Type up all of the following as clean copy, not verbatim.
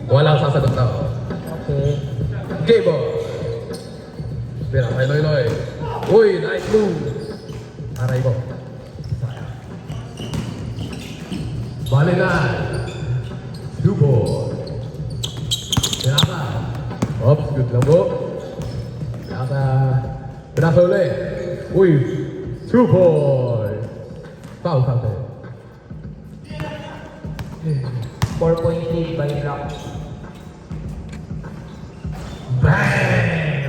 Walang sasagot daw. Okay. Game ball. Pira kay Loy. Uy, nice move. Aray ko. Sayang. Bali na. 2 ball. Pinasa. Oops, good lang po. Pinasa. Pinasa ulit. Uy, 2 ball. Foul. 4.8 by block. Bang!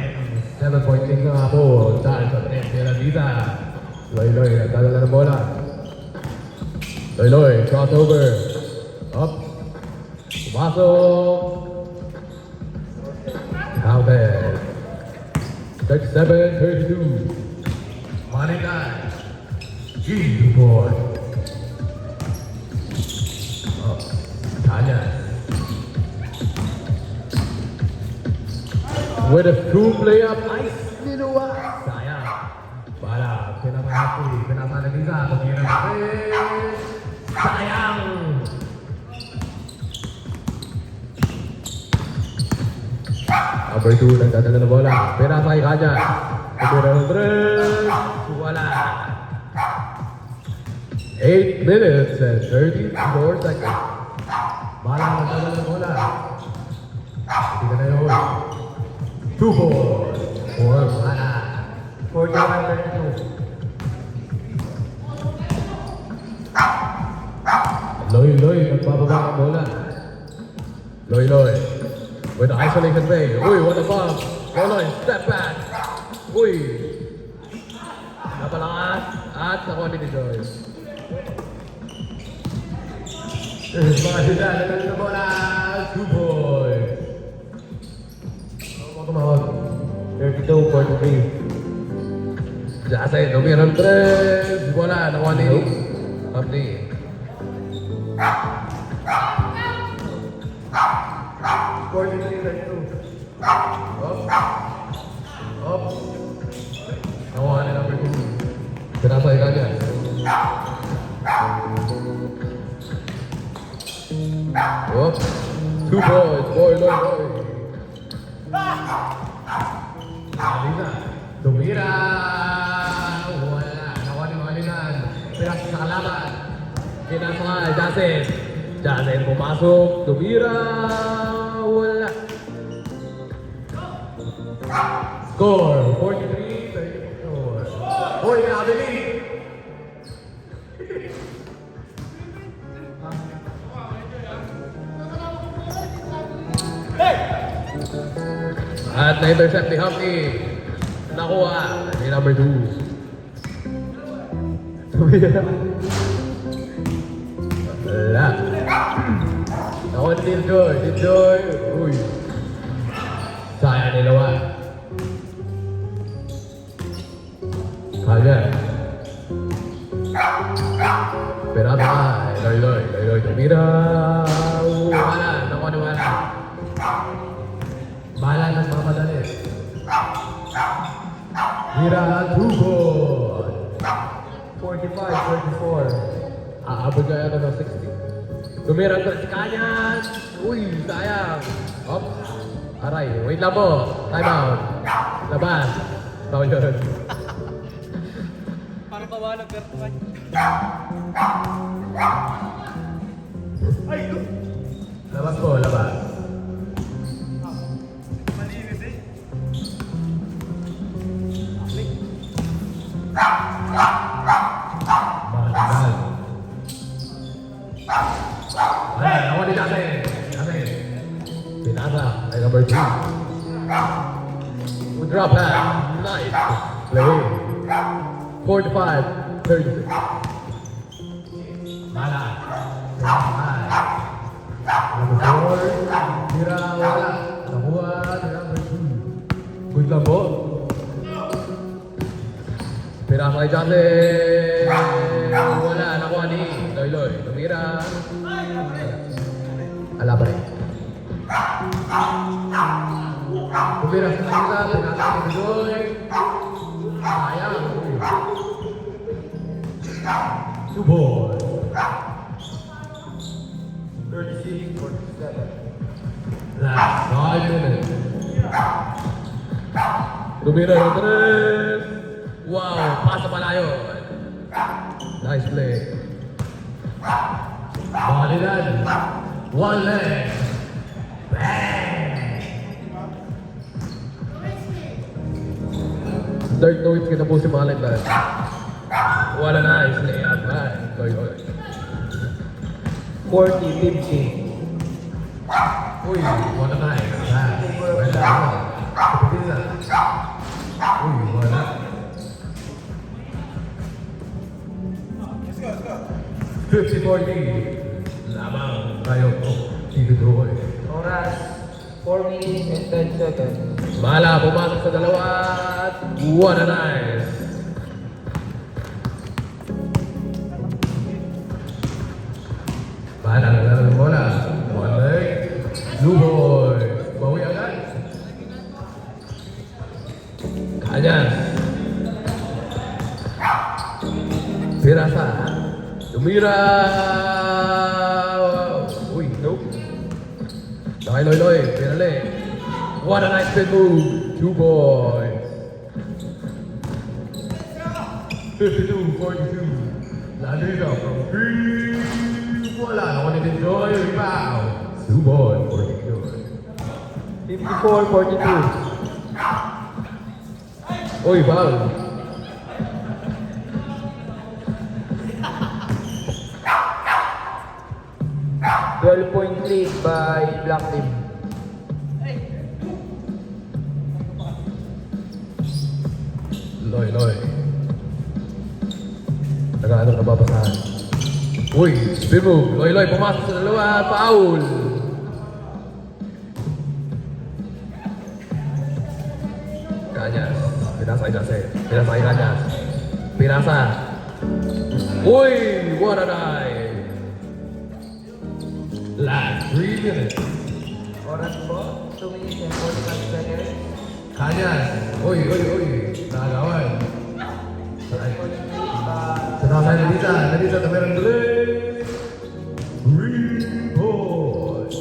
7.6 na nga po. Dahil sa Pera Vida. Loy, nagdadala ng bola. Loy, crossover. Up. Pumasok. Counted. 37-32. Money time. G boy. Oh, Tanya. With a two layup, nice minuwa. Sayang. Para pinamahati, pinasanagisa, tumira natin. Sayang. Number 2, nagdadala ng bola. Pinasay kanya. Tumira ng 3. Wala. 8 minutes and 34 seconds. Balang nagdadala ng bola. Hindi ka na yun. 2 ball. 4 mana. 41-32. Loy, nagbababa ang bola. Loy. With the isolation play. Uy, what a bomb. Loy, step back. Uy. Napalangat. At nakuha ni Joy. Mga sila, nagdadala ng bola. 2 boys. Tumawag. 32-43. Jase, tumira ng 3. Bola, nakuha ni Abdi. 43-32. Up. Nakuha ni number 2. Pinasay ka niya. Up. 2 boys. Loy. Alina. Tumira. Wala. Nakuha ni Malinan. Pinasay sa kalaban. Pinasay. Jase pumasok. Tumira. Wala. Score. 43-34. Hoy, Abeli. At na-intercept ni Humpty. Nakuha ni number 2. Tumira. Wala. Nakuha ni Joy. Uy. Sayang ni Lawan. Kaya. Perata. Loy. Tumira. Wala. Nakuha ni Wala. Bala ng mamadali. Mira, 2 ball. 45-44. Aabot ka yata ng 60. Tumira ka si Kanyas. Uy, sayang. Up. Aray, wait lang po. Time out. Labas. Tao yun. Parang kawalan pero tuwan. Labas po, labas. Malinis eh. Mahal. Ay, ako din natin. Pinasa. Ay, number 2. Good drop pass. Nice. Play. 45-36. Mala. Number 4. Tira, wala. Nakuha ni number 2. Good lang po. Pinasa kay Jase. Wala. Nakuha ni Loy. Tumira. Ala pa rin. Tumira sa kanila. Pinasa kay Loy. Sayang. 2 ball. 36-47. 5 minutes. Tumira ng 3. Wow, pasa malayo. Nice play. Balilan. One leg. Bang! Third note kita po si Balilan. What a nice layup, man. Oy. 40-50. Uy, what a nice pass. Well done. Kapatid. Uy, wala. 50-40. Lamang tayo po. Tinudoy. Oras, 4 minutes and 10 seconds. Bala, pumasok sa dalawa. What a nice. Bala na lang ang bola. One leg. Luboy. Bawi agad. Kanyas. Pirasa. Tumira. Uy, nope. Nakay Loy. Pinali. What a nice spin move. 2 boy. 52-42. Landita from 3. Wala. Nakunin din Joy. Rebound. 2 boy. 42. 54-42. Uy, foul. $12.3 by Black Team. Loy. Nag-ano na babasahan. Uy, spin move. Loy, pumasok sa dalawa. Foul. Kanyas. Pinasa kay Kanyas. Pinasa. Uy, what a night. Last 3 minutes. Oras po, 2 minutes and 45 seconds. Kanyas. Uy. Nakagawan. Sinakay na dito. Tabi ng 3 boys.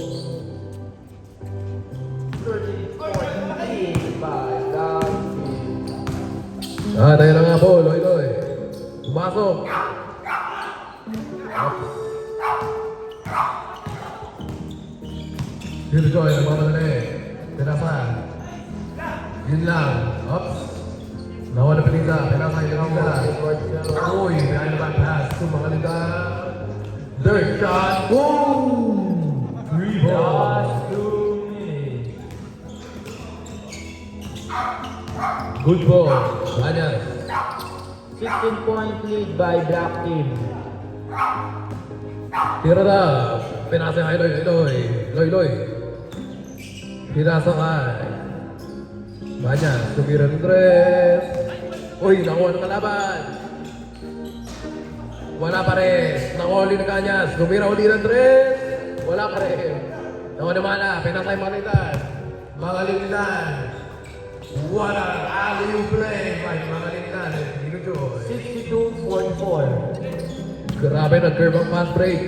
30-40 by Black Team. Tayo na nga po, Loy. Pumasok. Dito Joy, nagmamadali. Pinasa. Yun lang. Ups. Nawala Pinisa. Pinasa. Uy, behind the back pass. Sumakalita. Third shot. Boom! 3 balls. Last 2 minutes. Good ball. Kanyas. 16-point lead by Black Team. Tira na. Pinasa kay Loy. Pinasa kay. Kanyas. Tumira ng 3. Uy, nakuha ng kalaban. Wala pa rin. Nakuha ulit ng Kanyas. Tumira ulit ng 3. Wala pa rin. Nakuha na mala. Pinasa kay Malitan. Mangalitan. What an alley-oop play by Mangalitan. Dito Joy. 62-44. Grabe na curve ang fast break.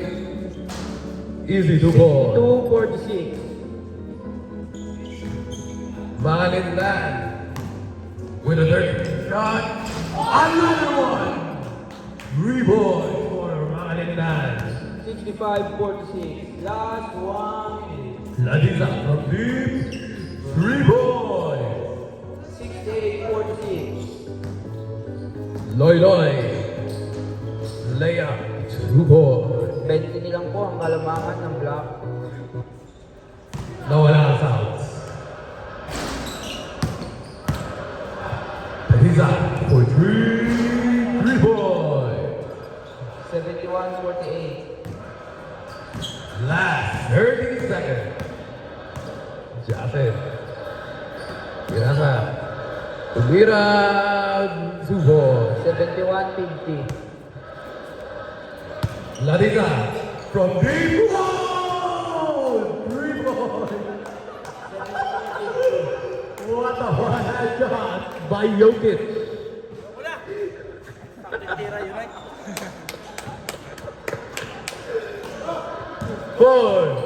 Easy to ball. 2-46. Mangalitan. With a third shot. Another one. Rebound for Mangalitan. 65-46. Last 1 minute. Ladisa from deep. Rebound. 68-46. Loy. Layup. 2 ball. 20 nilang po ang kalamangan ng Black. Nawala ang sounds. Ladisa for 3. Rebound. 71-48. Last 30 seconds. Jasen. Pinasa. Tumira. Subo. 71-50. Ladisa from deep. Wow! 3 points. What a one-hand shot by Jokic. Wala. Tira yun, right? 4,